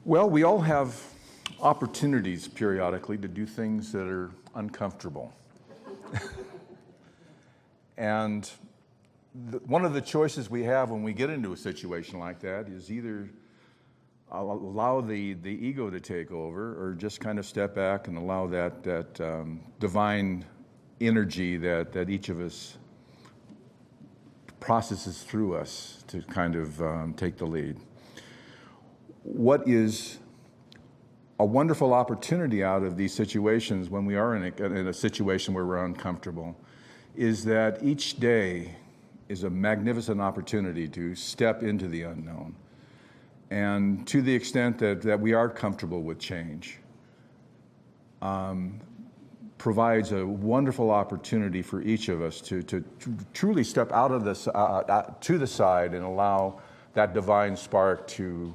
Well, we all have opportunities periodically to do things that are uncomfortable. And one of the choices we have when we get into a situation like that is either allow the ego to take over or just kind of step back and allow that divine energy that each of us processes through us to kind of take the lead. What is a wonderful opportunity out of these situations when we are in a situation where we're uncomfortable is that each day is a magnificent opportunity to step into the unknown. And to the extent that we are comfortable with change, provides a wonderful opportunity for each of us to truly step out of this to the side and allow that divine spark to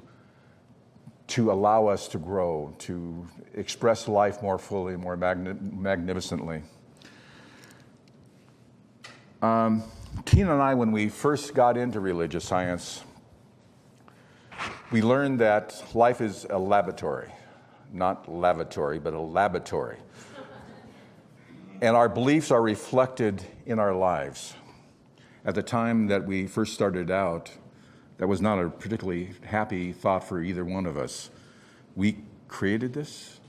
allow us to grow, to express life more fully, more magnificently. Tina and I, when we first got into religious science, we learned that life is a laboratory, not lavatory, but a laboratory. And our beliefs are reflected in our lives. At the time that we first started out, that was not a particularly happy thought for either one of us. We created this.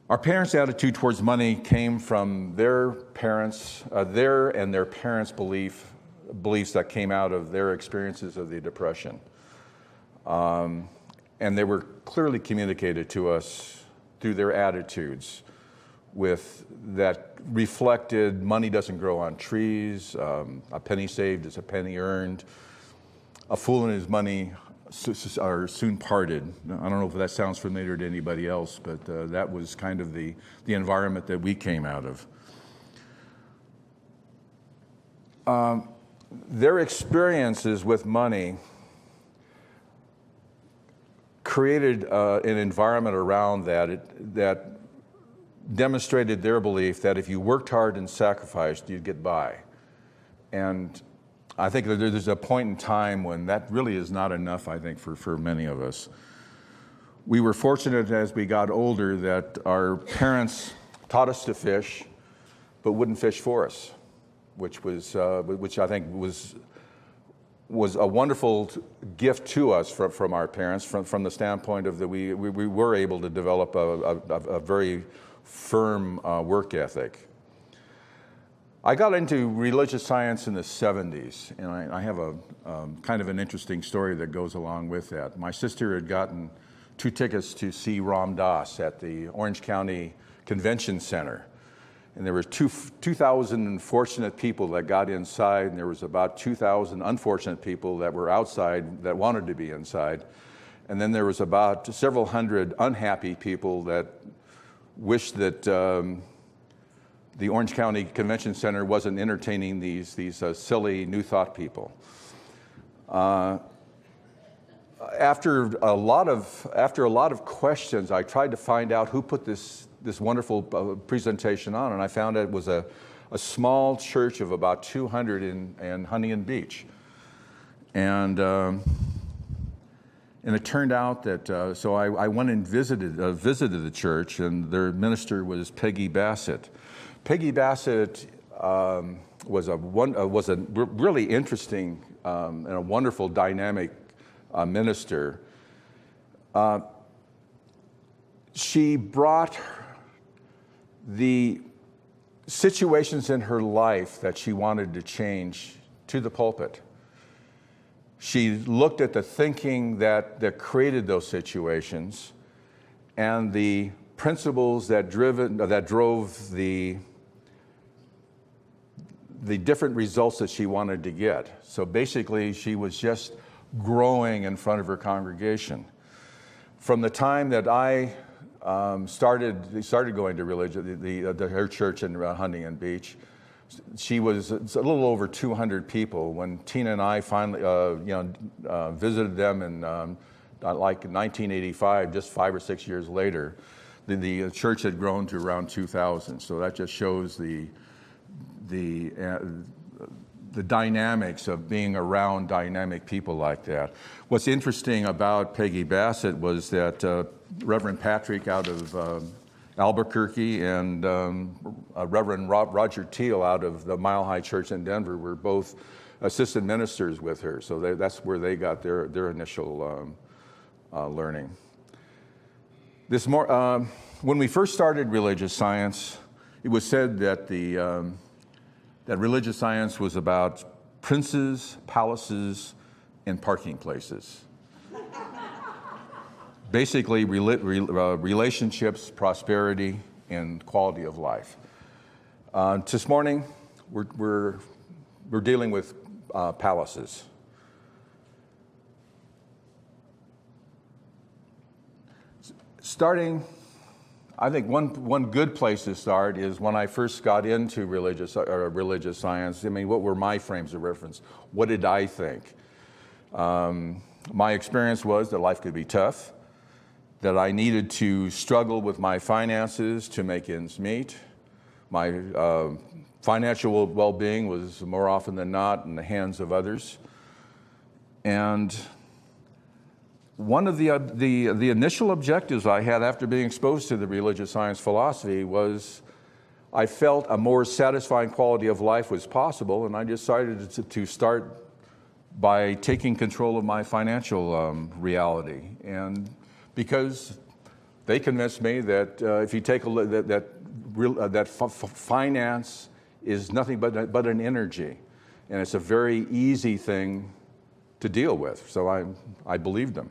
Our parents' attitude towards money came from their parents, their parents' beliefs that came out of their experiences of the Depression. And they were clearly communicated to us through their attitudes with that reflected money doesn't grow on trees, a penny saved is a penny earned, a fool and his money are soon parted. I don't know if that sounds familiar to anybody else, but that was kind of the environment that we came out of. Their experiences with money created an environment around that demonstrated their belief that if you worked hard and sacrificed, you'd get by. And I think that there's a point in time when that really is not enough, I think, for many of us. We were fortunate as we got older that our parents taught us to fish, but wouldn't fish for us, which I think was a wonderful gift to us from our parents, from the standpoint of that we were able to develop a very firm work ethic. I got into religious science in the 70s, and I have a kind of an interesting story that goes along with that. My sister had gotten 2 tickets to see Ram Dass at the Orange County Convention Center. And there were 2,000 fortunate people that got inside, and there was about 2,000 unfortunate people that were outside that wanted to be inside. And then there was about several hundred unhappy people that wished that the Orange County Convention Center wasn't entertaining these silly New Thought people. After a lot of questions, I tried to find out who put this wonderful presentation on, and I found it was a small church of about 200 in Huntington Beach. And it turned out that, so I went and visited the church, and their minister was Peggy Bassett. Peggy Bassett was a really interesting and a wonderful dynamic minister. She brought the situations in her life that she wanted to change to the pulpit. She looked at the thinking that created those situations and the principles that drove the different results that she wanted to get. So basically, she was just growing in front of her congregation. From the time that I started going to religion, her church in Huntington Beach, it's a little over 200 people. When Tina and I finally, visited them in like 1985, just 5 or 6 years later, the church had grown to around 2,000. So that just shows the the dynamics of being around dynamic people like that. What's interesting about Peggy Bassett was that Reverend Patrick out of Albuquerque and Reverend Roger Teal out of the Mile High Church in Denver were both assistant ministers with her. So that's where they got their initial learning. When we first started religious science, it was said that that religious science was about princes, palaces, and parking places. Basically, relationships, prosperity, and quality of life. This morning, we're dealing with palaces. Starting, I think one good place to start is when I first got into religious science. I mean, what were my frames of reference? What did I think? My experience was that life could be tough, that I needed to struggle with my finances to make ends meet. My financial well-being was more often than not in the hands of others. And one of the initial objectives I had after being exposed to the religious science philosophy was I felt a more satisfying quality of life was possible, and I decided to start by taking control of my financial reality. And because they convinced me that if you take a look, that finance is nothing but an energy, and it's a very easy thing to deal with. So I believed them.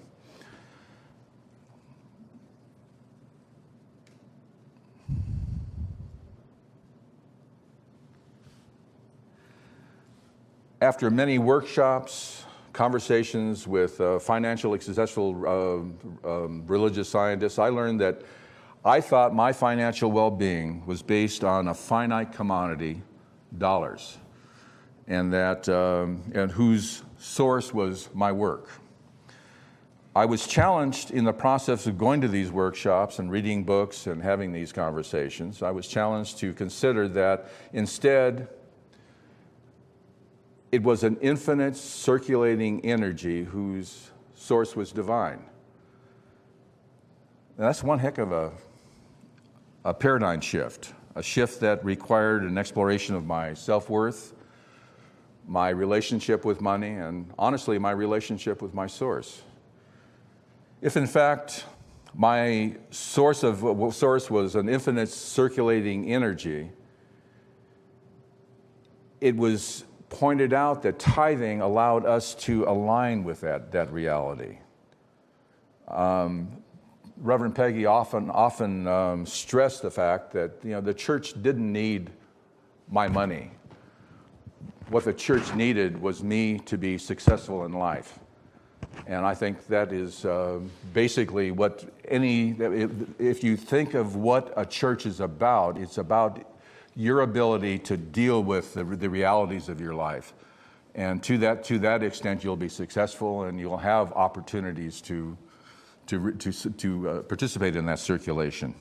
After many workshops, conversations with financially successful religious scientists, I learned that I thought my financial well-being was based on a finite commodity, dollars, and whose source was my work. I was challenged in the process of going to these workshops and reading books and having these conversations. I was challenged to consider that instead, it was an infinite circulating energy whose source was divine. And that's one heck of a paradigm shift, a shift that required an exploration of my self-worth, my relationship with money, and honestly, my relationship with my source. If in fact my source was an infinite circulating energy, it was pointed out that tithing allowed us to align with that reality. Reverend Peggy often stressed the fact that the church didn't need my money. What the church needed was me to be successful in life. And I think that is basically if you think of what a church is about, it's about your ability to deal with the realities of your life. And to that extent, you'll be successful and you'll have opportunities to participate in that circulation.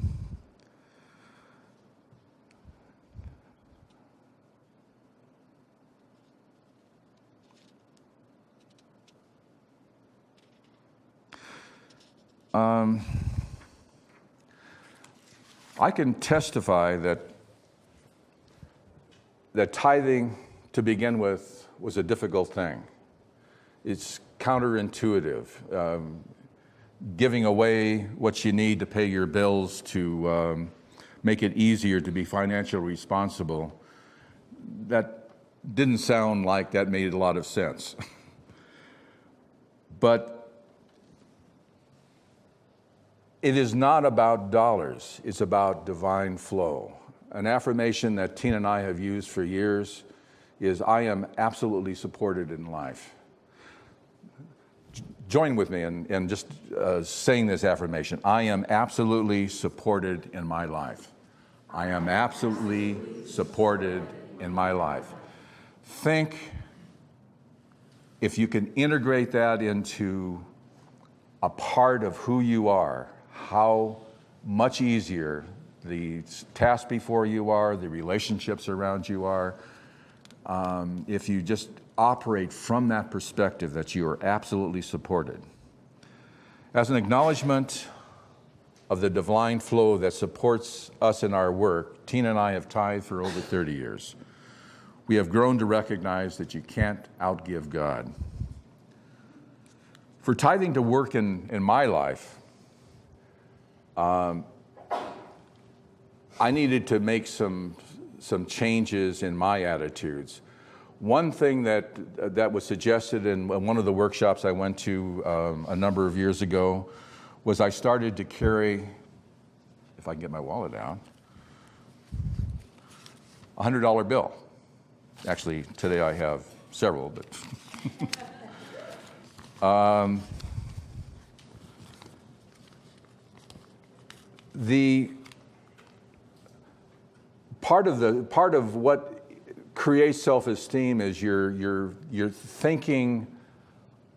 I can testify that tithing, to begin with, was a difficult thing. It's counterintuitive. Giving away what you need to pay your bills to make it easier to be financially responsible, that didn't sound like that made a lot of sense. But it is not about dollars, it's about divine flow. An affirmation that Tina and I have used for years is, I am absolutely supported in life. Join with me in just saying this affirmation. I am absolutely supported in my life. I am absolutely supported in my life. Think if you can integrate that into a part of who you are, how much easier the task before you are, the relationships around you are. if you just operate from that perspective that you are absolutely supported. As an acknowledgement of the divine flow that supports us in our work, Tina and I have tithed for over 30 years. We have grown to recognize that you can't outgive God. For tithing to work in my life, I needed to make some changes in my attitudes. One thing that was suggested in one of the workshops I went to a number of years ago was I started to carry, if I can get my wallet out, a $100 bill. Actually, today I have several, but the part of what creates self-esteem is you're thinking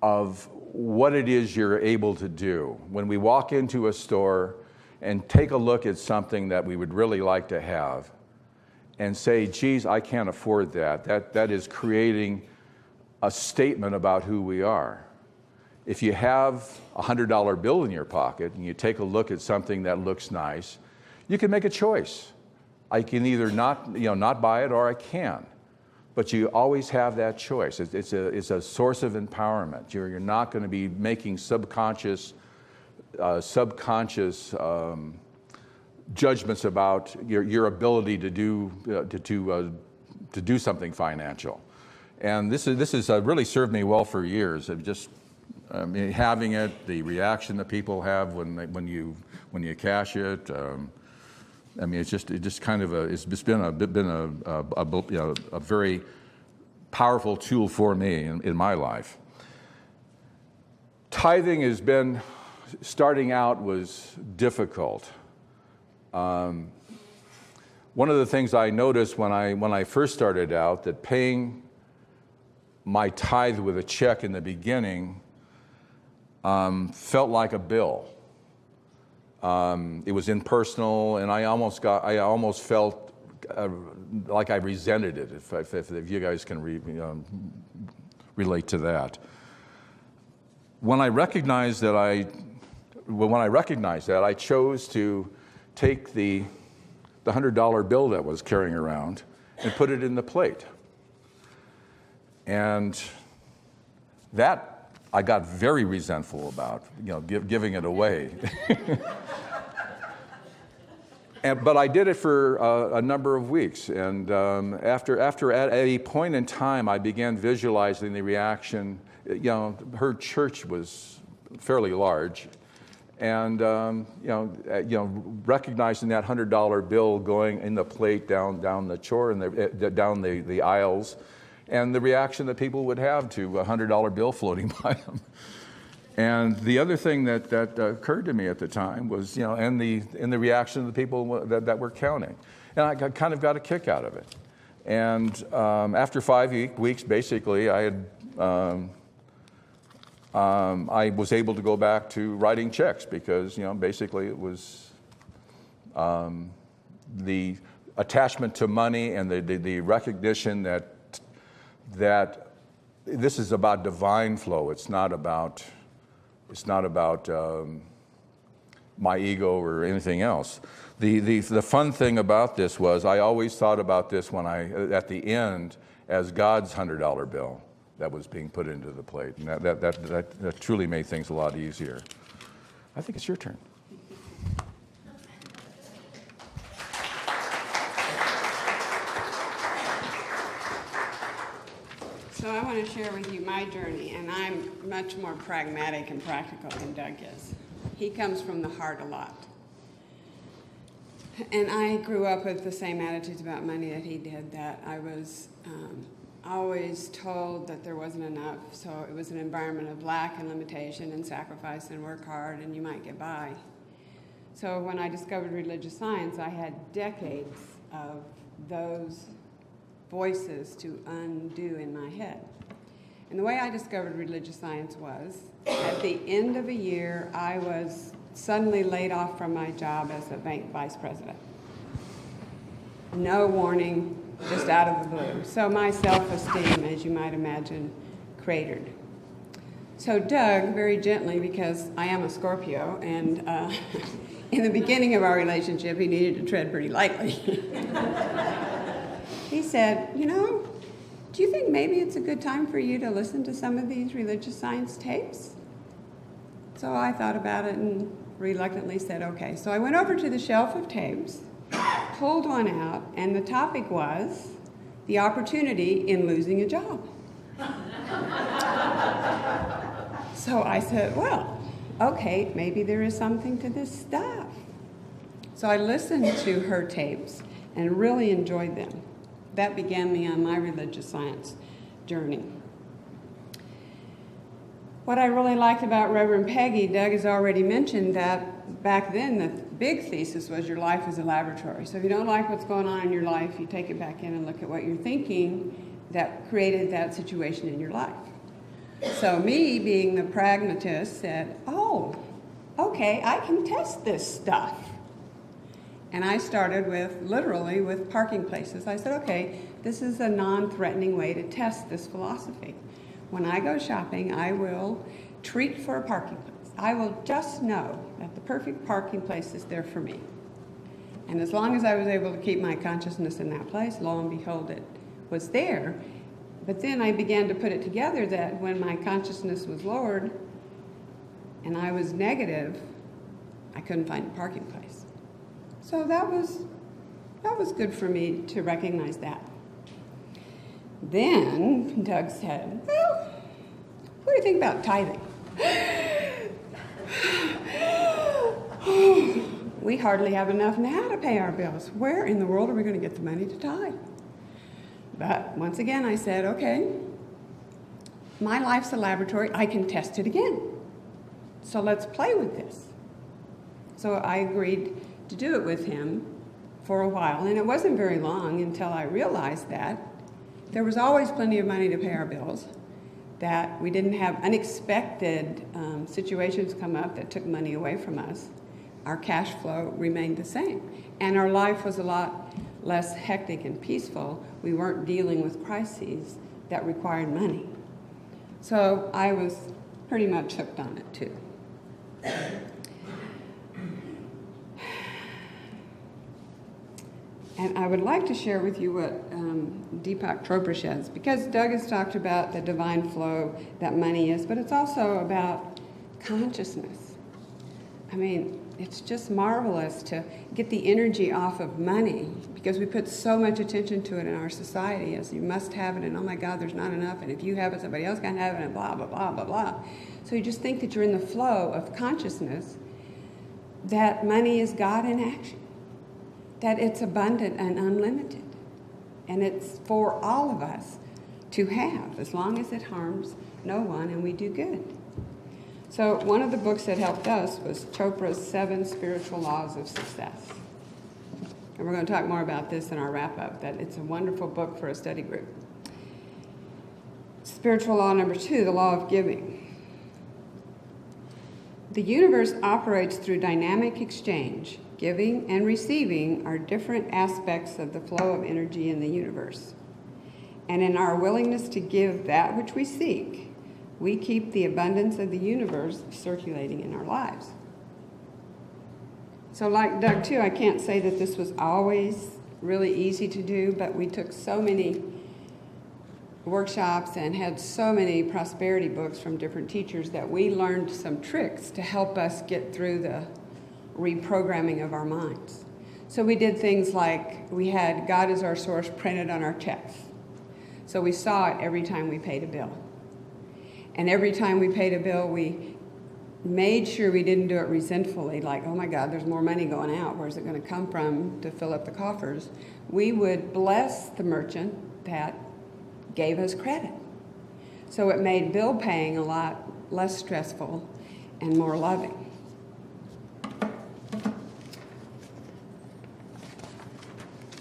of what it is you're able to do. When we walk into a store and take a look at something that we would really like to have and say, geez, I can't afford that. That is creating a statement about who we are. If you have a $100 bill in your pocket and you take a look at something that looks nice, you can make a choice. I can either not buy it, or I can. But you always have that choice. It's a source of empowerment. You're not going to be making subconscious judgments about your ability to do something financial. And this has really served me well for years. Of just having it, the reaction that people have when you cash it. It's just kind of it's been a very powerful tool for me in my life. Tithing has been, starting out was difficult. One of the things I noticed when I first started out, that paying my tithe with a check in the beginning felt like a bill. It was impersonal, and I almost felt like I resented it. If you guys can relate to that. When I recognized that, I chose to take the $100 bill that I was carrying around and put it in the plate, and that I got very resentful about, giving it away. But I did it for a number of weeks, and after at a point in time, I began visualizing the reaction. Her church was fairly large, and recognizing that $100 bill going in the plate down the chore and down the aisles, and the reaction that people would have to a $100 bill floating by them. And the other thing that occurred to me at the time was, and the reaction of the people that were counting. And I kind of got a kick out of it. And after 5 weeks, basically, I was able to go back to writing checks because, basically it was the attachment to money and the recognition that this is about divine flow. It's not about my ego or anything else. The fun thing about this was I always thought about this at the end as God's $100 bill that was being put into the plate, and that truly made things a lot easier. I think it's your turn. So I want to share with you my journey, and I'm much more pragmatic and practical than Doug is. He comes from the heart a lot. And I grew up with the same attitudes about money that he did, that I was always told that there wasn't enough, so it was an environment of lack and limitation and sacrifice and work hard and you might get by. So when I discovered religious science, I had decades of those voices to undo in my head. And the way I discovered religious science was, at the end of a year, I was suddenly laid off from my job as a bank vice president. No warning, just out of the blue. So my self-esteem, as you might imagine, cratered. So Doug, very gently, because I am a Scorpio, and in the beginning of our relationship, he needed to tread pretty lightly. He said, you know, do you think maybe it's a good time for you to listen to some of these religious science tapes? So I thought about it and reluctantly said, okay. So I went over to the shelf of tapes, pulled one out, and the topic was the opportunity in losing a job. So I said, well, okay, maybe there is something to this stuff. So I listened to her tapes and really enjoyed them. That began me on my religious science journey. What I really liked about Reverend Peggy, Doug has already mentioned that back then the big thesis was your life is a laboratory. So if you don't like what's going on in your life, you take it back in and look at what you're thinking that created that situation in your life. So me, being the pragmatist, said, oh, okay, I can test this stuff. And I started literally with parking places. I said, okay, this is a non-threatening way to test this philosophy. When I go shopping, I will treat for a parking place. I will just know that the perfect parking place is there for me. And as long as I was able to keep my consciousness in that place, lo and behold, it was there. But then I began to put it together that when my consciousness was lowered and I was negative, I couldn't find a parking place. So that was good for me to recognize that. Then Doug said, well, what do you think about tithing? We hardly have enough now to pay our bills. Where in the world are we going to get the money to tithe? But once again, I said, okay, my life's a laboratory. I can test it again. So let's play with this. So I agreed to do it with him for a while. And it wasn't very long until I realized that there was always plenty of money to pay our bills, that we didn't have unexpected situations come up that took money away from us. Our cash flow remained the same. And our life was a lot less hectic and peaceful. We weren't dealing with crises that required money. So I was pretty much hooked on it too. And I would like to share with you what Deepak Chopra says, because Doug has talked about the divine flow that money is, but it's also about consciousness. I mean, it's just marvelous to get the energy off of money, because we put so much attention to it in our society as you must have it, and oh my God, there's not enough, and if you have it, somebody else can have it, and blah, blah, blah, blah, blah. So you just think that you're in the flow of consciousness, that money is God in action, that it's abundant and unlimited, and it's for all of us to have, as long as it harms no one and we do good. So one of the books that helped us was Chopra's 7 Spiritual Laws of Success. And we're going to talk more about this in our wrap-up, that it's a wonderful book for a study group. Spiritual law number 2, the law of giving. The universe operates through dynamic exchange. Giving and receiving are different aspects of the flow of energy in the universe. And in our willingness to give that which we seek, we keep the abundance of the universe circulating in our lives. So like Doug too, I can't say that this was always really easy to do, but we took so many workshops and had so many prosperity books from different teachers that we learned some tricks to help us get through the reprogramming of our minds. So we did things like we had God is our source printed on our checks. So we saw it every time we paid a bill. And every time we paid a bill, we made sure we didn't do it resentfully, like, oh my God, there's more money going out. Where's it going to come from to fill up the coffers? We would bless the merchant that gave us credit. So it made bill paying a lot less stressful and more loving.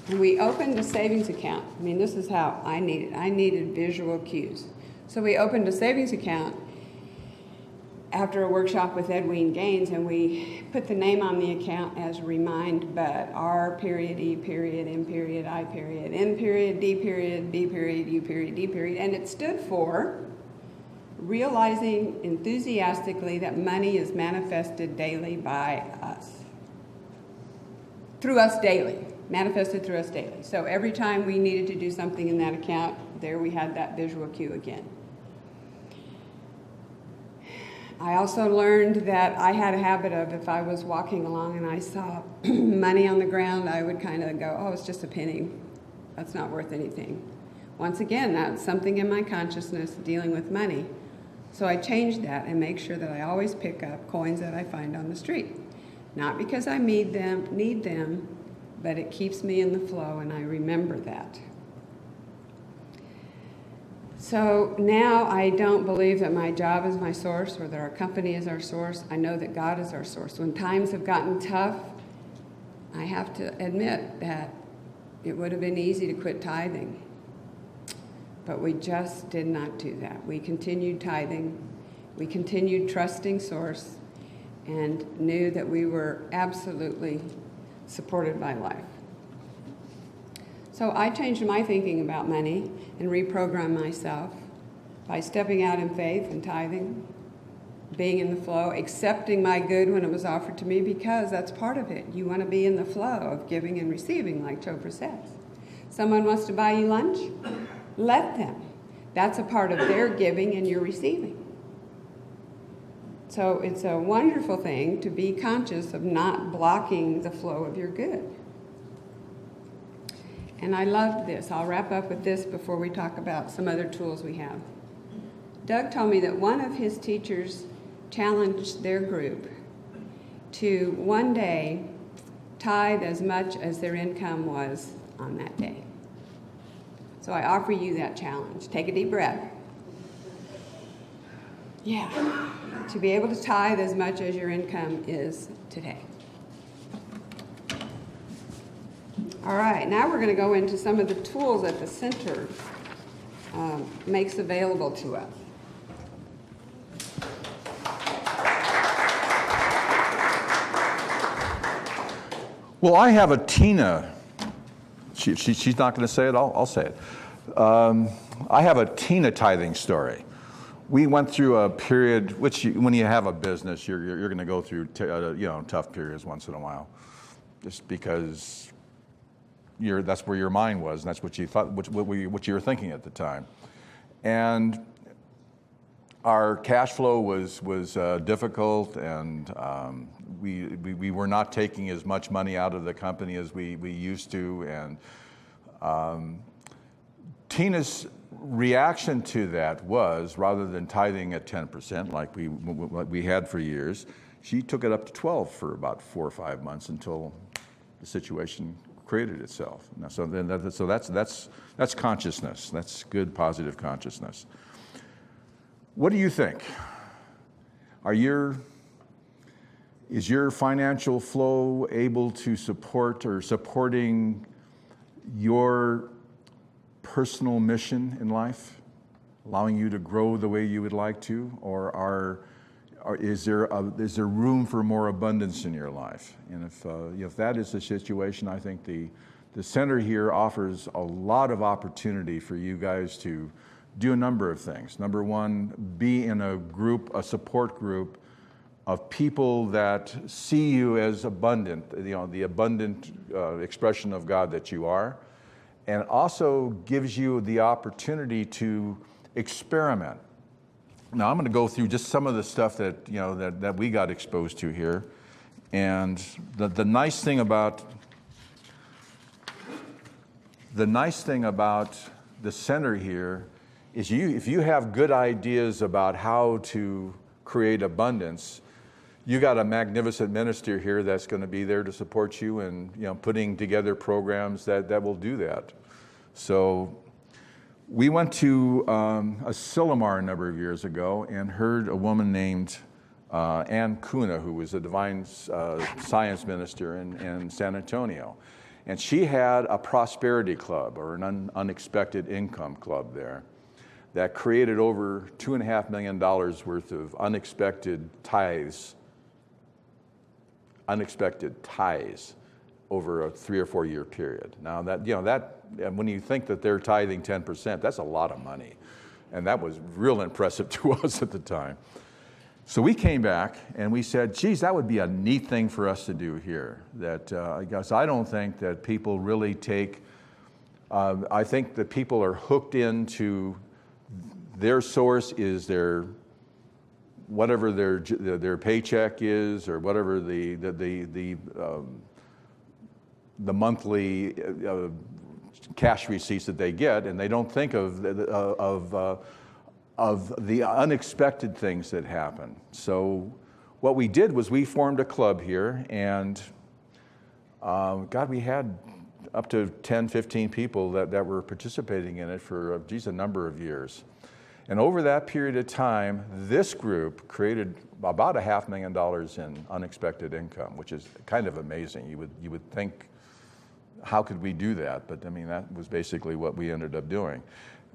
And we opened a savings account. I mean, this is how I needed visual cues. So we opened a savings account, after a workshop with Edwin Gaines, and we put the name on the account as Remind Bud, R period, E period, M period, I period, N period, D period, B period, U period, D period, and it stood for realizing enthusiastically that money is manifested daily by us. Through us daily, manifested through us daily. So every time we needed to do something in that account, there we had that visual cue again. I also learned that I had a habit of, if I was walking along and I saw money on the ground, I would kind of go, oh, it's just a penny. That's not worth anything. Once again, that's something in my consciousness dealing with money. So I changed that and make sure that I always pick up coins that I find on the street. Not because I need them, but it keeps me in the flow and I remember that. So now I don't believe that my job is my source or that our company is our source. I know that God is our source. When times have gotten tough, I have to admit that it would have been easy to quit tithing. But we just did not do that. We continued tithing. We continued trusting Source and knew that we were absolutely supported by life. So I changed my thinking about money and reprogrammed myself by stepping out in faith and tithing, being in the flow, accepting my good when it was offered to me, because that's part of it. You want to be in the flow of giving and receiving, like Chopra says. Someone wants to buy you lunch? Let them. That's a part of their giving and your receiving. So it's a wonderful thing to be conscious of not blocking the flow of your good. And I loved this. I'll wrap up with this before we talk about some other tools we have. Doug told me that one of his teachers challenged their group to one day tithe as much as their income was on that day. So I offer you that challenge. Take a deep breath. Yeah, to be able to tithe as much as your income is today. All right, now we're going to go into some of the tools that the center makes available to us. Well, I have a Tina. She's not going to say it. I'll say it. I have a Tina tithing story. We went through a period, when you have a business, you're going to go through tough periods once in a while, just because that's where your mind was, and that's what you thought, what you were thinking at the time, and our cash flow was difficult, and we were not taking as much money out of the company as we used to, and Tina's reaction to that was, rather than tithing at 10% like we had for years, she took it up to 12 for about 4 or 5 months until the situation created itself. Now, so that's consciousness. That's good, positive consciousness. What do you think? Is your financial flow able to support or supporting your personal mission in life, allowing you to grow the way you would like to, or is there room for more abundance in your life? And if that is the situation, I think the center here offers a lot of opportunity for you guys to do a number of things. Number one, be in a support group of people that see you as abundant, the abundant expression of God that you are, and also gives you the opportunity to experiment. Now I'm going to go through just some of the stuff that we got exposed to here, and the nice thing about the center here is if you have good ideas about how to create abundance, you got a magnificent minister here that's going to be there to support you and putting together programs that will do that. So we went to a Silomar a number of years ago and heard a woman named Ann Kuna, who was a divine science minister in San Antonio. And she had a prosperity club, or an unexpected income club there, that created over $2.5 million worth of unexpected tithes over a 3 or 4 year period. Now that, when you think that they're tithing 10%, that's a lot of money. And that was real impressive to us at the time. So we came back and we said, geez, that would be a neat thing for us to do here. That I guess I don't think that people really take, I think that people are hooked into their source is whatever their paycheck is, or whatever the monthly cash receipts that they get, and they don't think of the unexpected things that happen. So what we did was we formed a club here, and God, we had up to 10, 15 people that were participating in it for, a number of years. And over that period of time, this group created about $500,000 in unexpected income, which is kind of amazing. You would think, how could we do that? But I mean, that was basically what we ended up doing.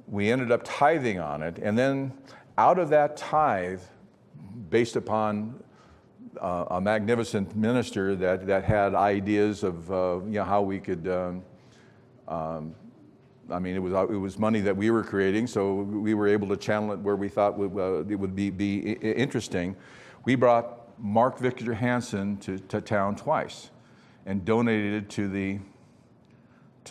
We ended up tithing on it, and then out of that tithe, based upon a magnificent minister that had ideas of how we could. It was money that we were creating, so we were able to channel it where we thought it would be interesting. We brought Mark Victor Hansen to town twice, and donated it to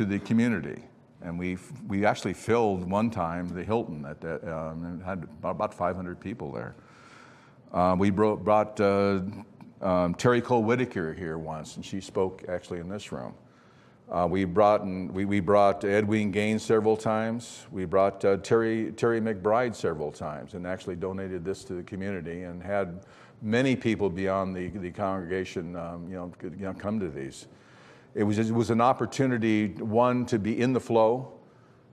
the community. And we actually filled one time the Hilton and had about 500 people there. We brought Terry Cole Whitaker here once, and she spoke actually in this room. We brought Edwin Gaines several times. We brought Terry McBride several times, and actually donated this to the community, and had many people beyond the congregation come to these. It was an opportunity, one, to be in the flow.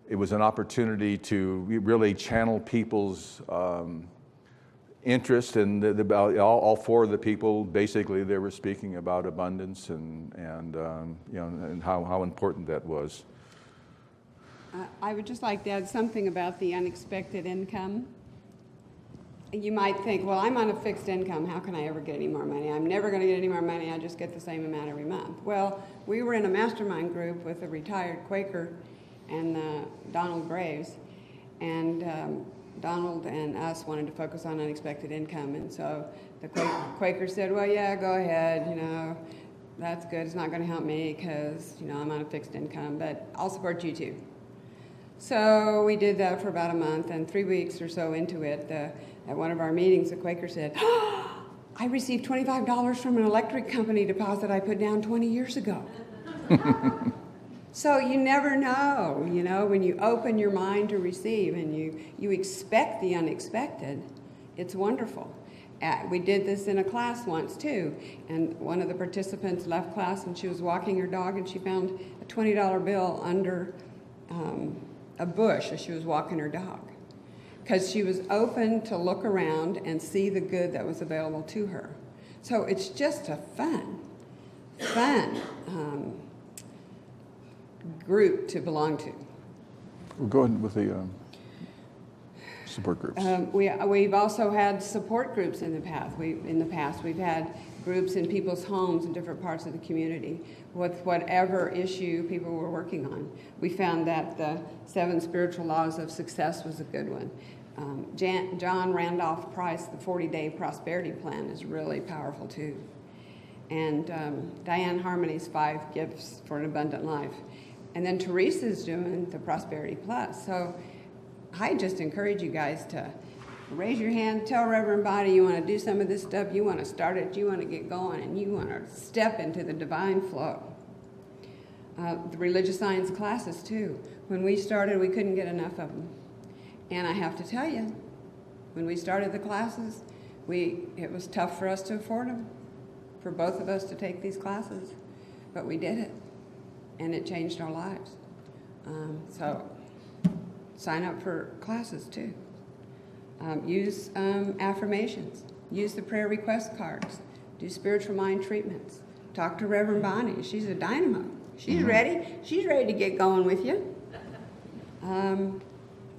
It was an opportunity to really channel people's interest, and all four of the people, basically, they were speaking about abundance and how important that was. I would just like to add something about the unexpected income. You might think, well, I'm on a fixed income. How can I ever get any more money? I'm never going to get any more money. I just get the same amount every month. Well, we were in a mastermind group with a retired Quaker and Donald Graves, and Donald and us wanted to focus on unexpected income, and so the Quaker said, well, yeah, go ahead, that's good. It's not going to help me because, I'm on a fixed income, but I'll support you too. So we did that for about a month, and 3 weeks or so into it, at one of our meetings, the Quaker said, I received $25 from an electric company deposit I put down 20 years ago. So you never know, when you open your mind to receive and you expect the unexpected, it's wonderful. We did this in a class once too, and one of the participants left class and she was walking her dog and she found a $20 bill under a bush as she was walking her dog, because she was open to look around and see the good that was available to her. So it's just a fun group to belong to. We'll go ahead with the support groups. We've also had support groups in the past. We've had groups in people's homes in different parts of the community with whatever issue people were working on. We found that the 7 spiritual laws of success was a good one. John Randolph Price, the 40-day prosperity plan, is really powerful too. And Diane Harmony's 5 gifts for an abundant life. And then Teresa's doing the Prosperity Plus. So I just encourage you guys to raise your hand, tell Reverend Bonnie you want to do some of this stuff, you want to start it, you want to get going, and you want to step into the divine flow. The religious science classes too. When we started, we couldn't get enough of them. And I have to tell you, when we started the classes, it was tough for us to afford them, for both of us to take these classes, but we did it. And it changed our lives. So sign up for classes too. Use affirmations. Use the prayer request cards. Do spiritual mind treatments. Talk to Reverend Bonnie. She's a dynamo. She's ready. She's ready to get going with you.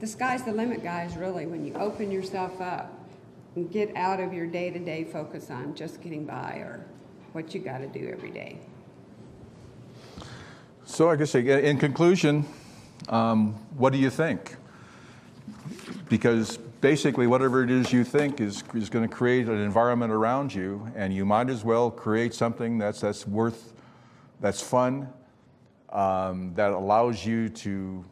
the sky's the limit, guys, really, when you open yourself up and get out of your day-to-day focus on just getting by or what you got to do every day. So I guess in conclusion, what do you think? Because basically whatever it is you think is going to create an environment around you, and you might as well create something that's fun, that allows you to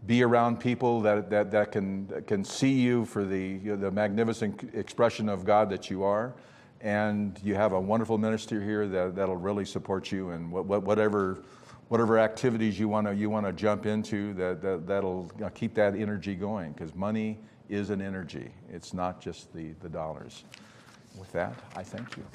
be around people that can see you for the magnificent expression of God that you are, and you have a wonderful minister here that'll really support you, and whatever activities you want to jump into, that'll keep that energy going, because money is an energy. It's not just the dollars. With that, I thank you.